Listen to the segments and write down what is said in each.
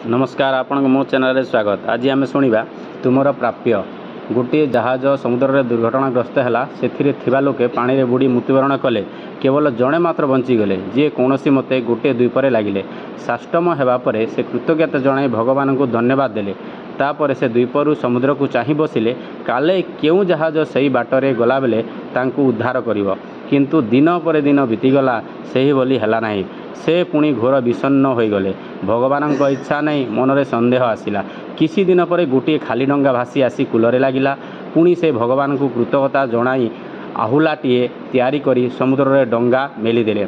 नमस्कार आपण मो चैनल स्वागत। आज आम शुणा तुमर प्राप्य। गोटे जहाज समुद्र में दुर्घटनाग्रस्त है से लोके पानी में बुड़ी मृत्युवरण कले। केवल जड़े मात्र बंचीगले जी कौन मते गोटे द्वीपर लगिले। साष्टम होगापर से कृतज्ञता जन भगवान को धन्यवाद देले। तापर से द्वीपरू समुद्र को चाह बसिले काले क्यों जहाज से बाटरे गला बेले तांकु उद्धार करिवो। किंतु दिन पर दिन बीतीगला से बोली है ना। से पुणी घोर विषन्न हो गले। भगवान इच्छा नहीं मन में सन्देह आसला। किसी दिन पर गोटे खाली डंगा भासी आसी कूलरे लगिला। पुणी से भगवान को कृतज्ञता जनाई आहुलाटीए तैयारी करी समुद्र में डंगा मेलीदेले।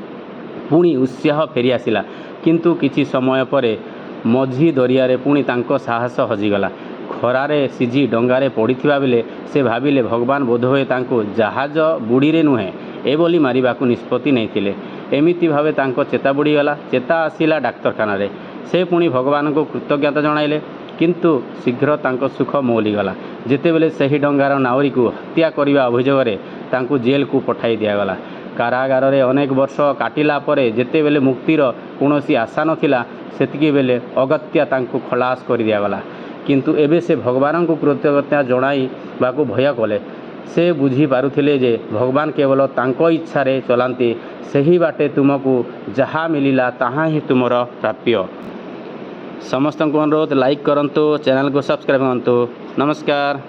पुणी उत्साह फेरी आसला। किंतु किछि समय पर मझी दरिया रे पुणी तांको साहस हजिगला। खरारे सिझी डंगारे पड़ीथिबा बेले से भाविले भगवान बोधहुए तांको जहाज बुड़ीरे नुहे एबोली मारिबाकू निष्पत्ति नैथिले। एमिति भावे तांको चेता बुड़ीगला। चेता आसिला डाक्तरखाना रे। से पुणी भगवान को कृतज्ञता जणाइले। किंतु शीघ्र तांको सुख मौलीगला जेतेबेले सही डंगार नावरी को हत्या करने अभियोग तांको जेल को पठाई दिगला। कारागार रे अनेक वर्ष काटिला परे जेतेबेले मुक्तिर कौनसी आशा नथिला सेतिकी बेले अगत्या तांको खलास कर दिगला। किंतु एबे से भगवान को कृतज्ञता जणाई बाकू भय कले। से बुझी पारुथिले जे भगवान केवल तांको इच्छा रे चलांती। सही बाटे तुमको जहाँ मिलिला ताहा ही तुमर प्राप्य। समस्त को अनुरोध लाइक करंतु, चैनल को सब्सक्राइब करंतु। नमस्कार।